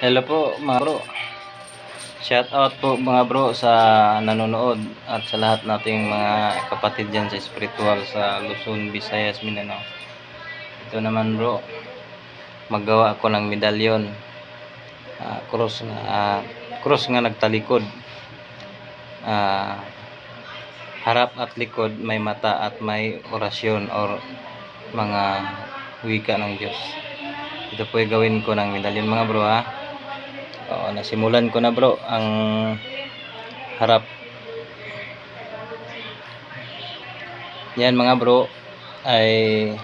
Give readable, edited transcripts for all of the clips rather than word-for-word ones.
Hello po mga bro. Shout out po mga bro sa nanonood at sa lahat nating mga kapatid dyan sa spiritual sa Luzon, Visayas, Mindanao. Ito naman bro, maggawa ako ng medalyon. Cross nga nagtalikod. Harap at likod may mata at may orasyon or mga wika ng Diyos. Ito po yung gawin ko ng medalyon mga bro ha. Nasimulan ko na bro ang harap. Yan mga bro ay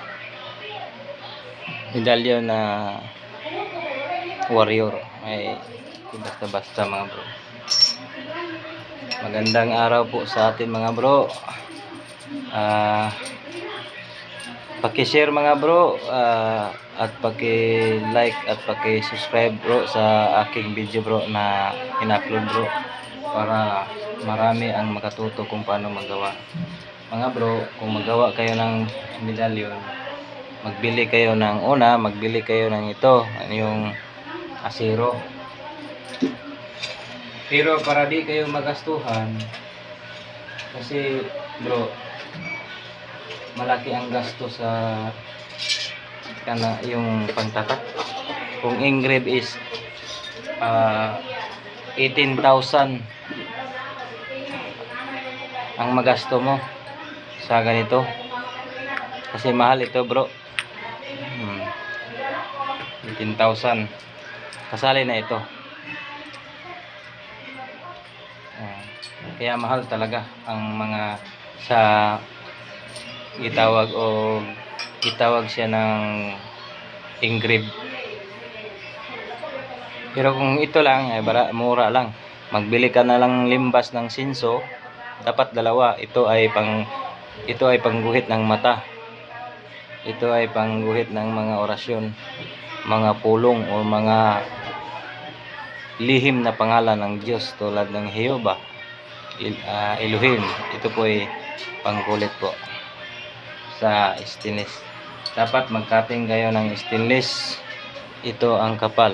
medalyon na warrior, ay basta-basta mga bro. Magandang araw po sa atin mga bro. Paki-share mga bro, at paki-like at paki-subscribe bro sa aking video bro na in-upload bro, para marami ang makatuto kung paano magawa. Mga bro, kung magawa kayo ng medalyon, magbili kayo ng ito, yung asero. Pero para di kayo magastuhan, kasi bro, malaki ang gasto sa yung pangtatak. Kung engrave is 18,000 ang magasto mo sa ganito, kasi mahal ito bro. 18,000 kasali na ito. Kaya mahal talaga ang mga sa itawag siya ng engrave. Pero kung ito lang ay mura lang. Magbili ka na lang limbas ng sinso, dapat dalawa. Ito ay pangguhit ng mata. Ito ay pangguhit ng mga orasyon, mga pulong o mga lihim na pangalan ng Diyos tulad ng Jehovah, Elohim. Ito po ay pangkulit po sa stainless. Dapat mag-cutting kayo ng stainless. Ito ang kapal.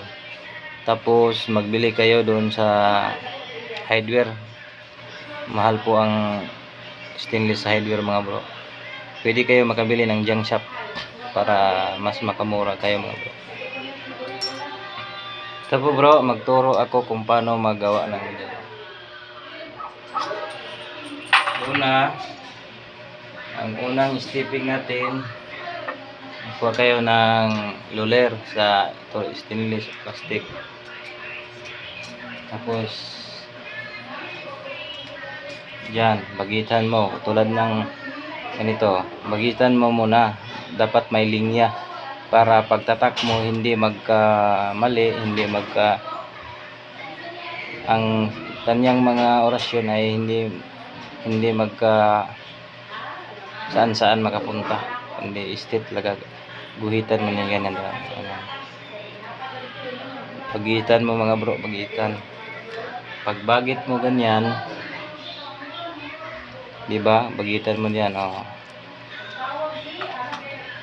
Tapos magbili kayo doon sa hardware. Mahal po ang stainless sa hardware mga bro. Pwede kayo makabili ng junk shop para mas makamura kayo mga bro. Tapos bro, magturo ako kung paano magawa ng medalyon. Ang unang stepping natin, kuha kayo ng luler sa stainless plastic. Tapos dyan, bagitan mo tulad ng ganito. Bagitan mo muna, dapat may linya para pagtatak mo hindi magkamali, ang kanyang mga orasyon ay hindi saan makapunta, hindi straight talaga. Guhitan mo niya ganyan. Pagitan mo mga bro, pagitan. Pagbagit mo ganyan, di ba? Bagitan mo diyan,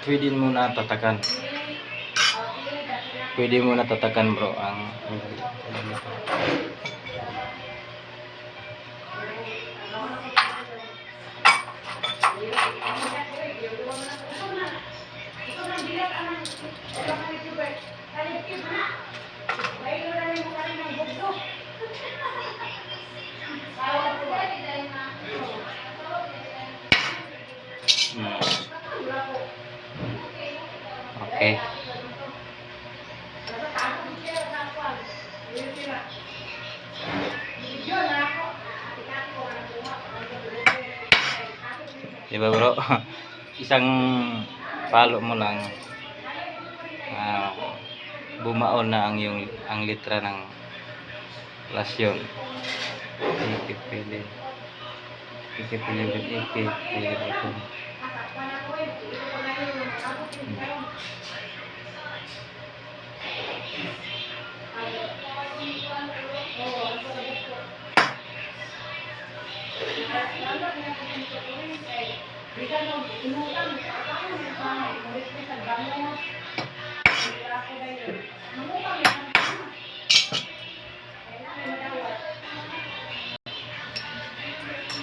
Pwede mo na tatakan. Bro ang okay. Diba bro? Isang palo mo lang, bumaon na ang litra ng lasyon. Ikipili.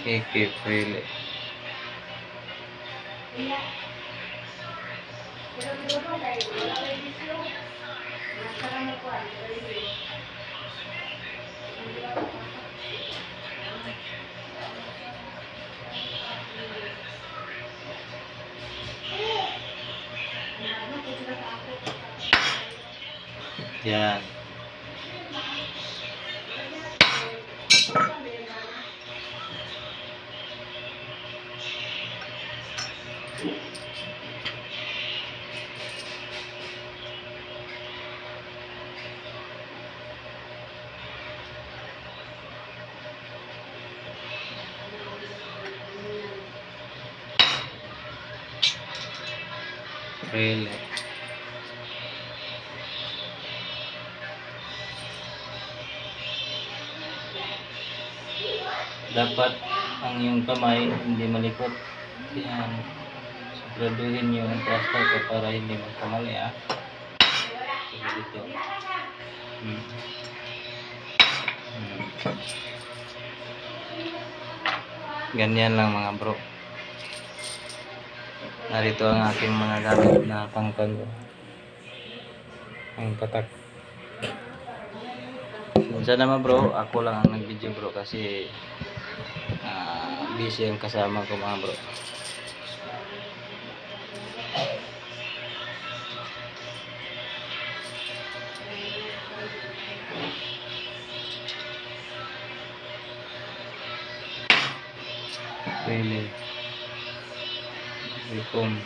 Keep really. Yan. Really. Dapat ang iyong kamay hindi malikot. Yan. Siguraduhin niyo ang plaster ko para hindi magkamali Sige dito. Ganyan lang mga bro. Narito ang aking mga gamit na pangkon. Ang patak. Minsan naman bro, ako lang ang nag-video bro kasi busy ang kasama ko mga bro. Really. Welcome.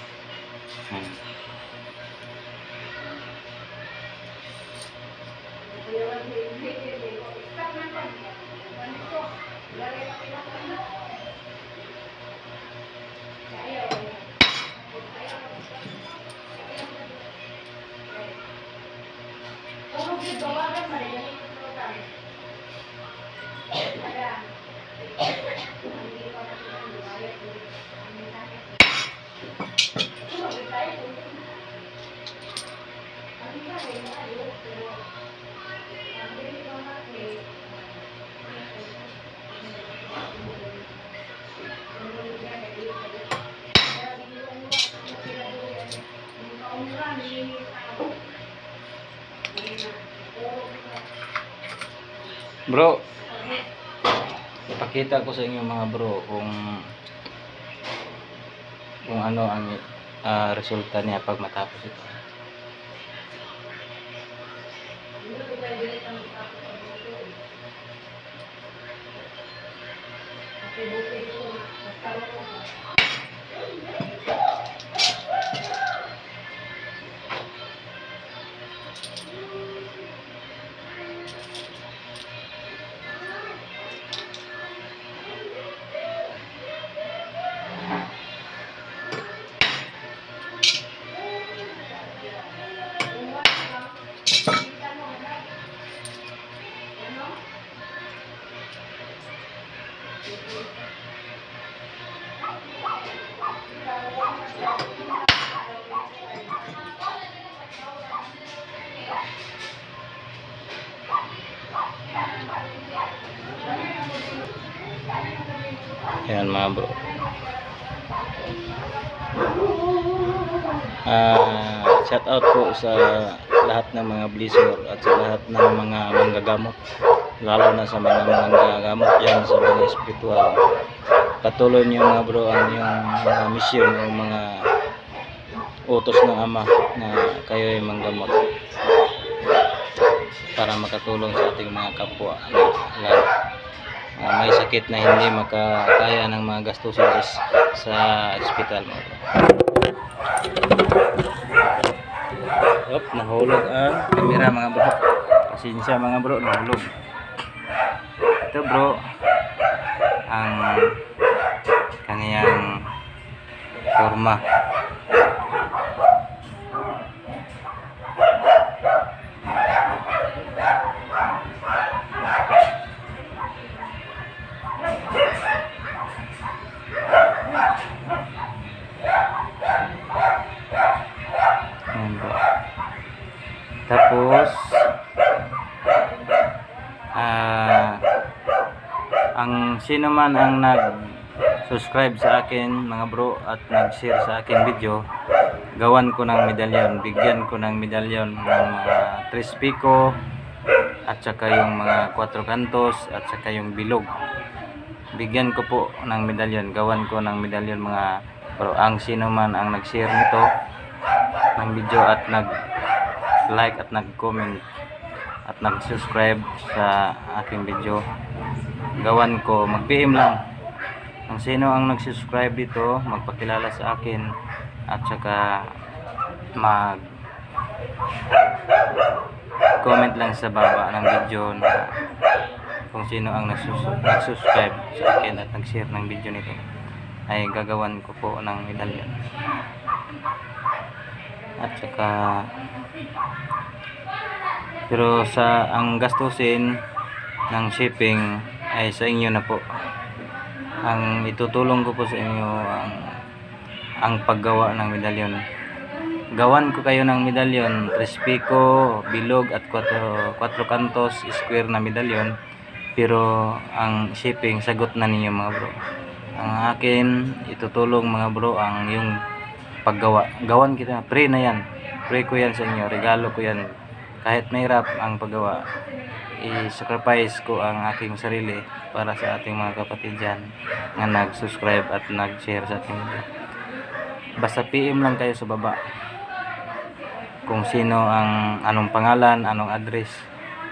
Bro, pakita ko sa inyo mga bro kung ano ang resulta niya pag matapos ito. Ayan mga bro. Shout out po sa lahat ng mga blessor at sa lahat ng mga manggagamot, lalo na sa mga manggagamot yan sa mga espiritual. Patuloy niyo mga bro ang yung mga mission o mga utos ng Ama na kayo ay manggamot para makatulong sa ating mga kapwa na may sakit na hindi makakaya ng mga gastusin sa ospital mo. Nahulog ang camera mga bro. Pasensya mga bro, nahulog. Ito bro ang kaniyang forma. Tapos ang sino man ang subscribe sa akin mga bro at nag-share sa akin video, gawan ko ng medalyon, bigyan ko ng medalyon ng mga 3 pico at saka yung mga 4 kantos at saka yung bilog. Bigyan ko po ng medalyon, gawan ko ng medalyon mga bro. Ang sino man ang nag-share nito ng video at nag-like at nag-comment at nag-subscribe sa aking video, gawan ko, mag-PM lang. Ang sino ang nag-subscribe dito, magpakilala sa akin at saka comment lang sa baba ng video na kung sino ang nag-subscribe sa akin at nag-share ng video nito, ay gagawan ko po ng medalyon. At saka pero ang gastusin ng shipping ay sa inyo na po. Ang itutulong ko po sa inyo ang paggawa ng medalyon. Gawan ko kayo ng medalyon, 3 pico, bilog at 4 kantos square na medalyon. Pero ang shipping sagot na ninyo mga bro. Ang akin itutulong mga bro ang yung paggawa. Gawan kita, free na yan. Free ko yan sa inyo, regalo ko yan. Kahit mahirap ang paggawa, i-sacrifice ko ang aking sarili para sa ating mga kapatid dyan na nag-subscribe at nag-share sa ating video. Basta PM lang kayo sa baba kung sino ang anong pangalan, anong address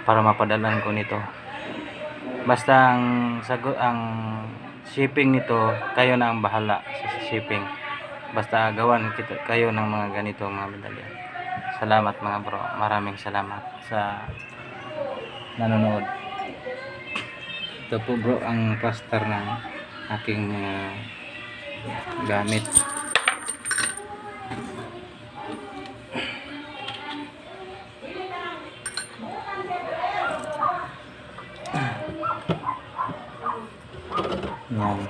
para mapadalan ko nito. Basta ang shipping nito, kayo na ang bahala sa shipping. Basta gawan kayo ng mga ganito mga medalyon. Salamat mga bro, maraming salamat sa nanonood. Ito po bro ang plaster ng aking gamit. Yan.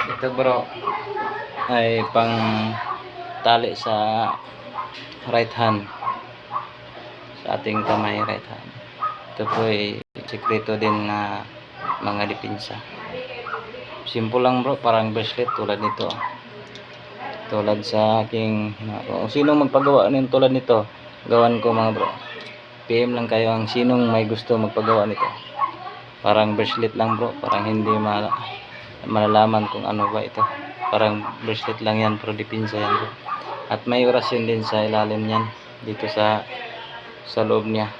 Ito bro ay pang tali sa right hand, sa ating kamay right hand. Ito po ay sikreto din na mga depensa. Simple lang bro, parang bracelet tulad nito. Tulad sa aking kung sino magpagawa ng tulad nito, gawan ko mga bro. PM lang kayo ang sinong may gusto magpagawa nito. Parang bracelet lang bro, parang hindi malalaman kung ano ba ito. Parang bracelet lang yan, pero depensa yan bro. At may orasyon din sa ilalim niyan, dito sa loob niya,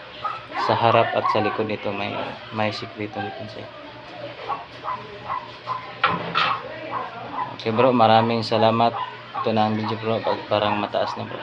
sa harap at sa likod nito may sikretong depensa. Okay bro, maraming salamat. Ito na ang video bro, parang mataas na bro.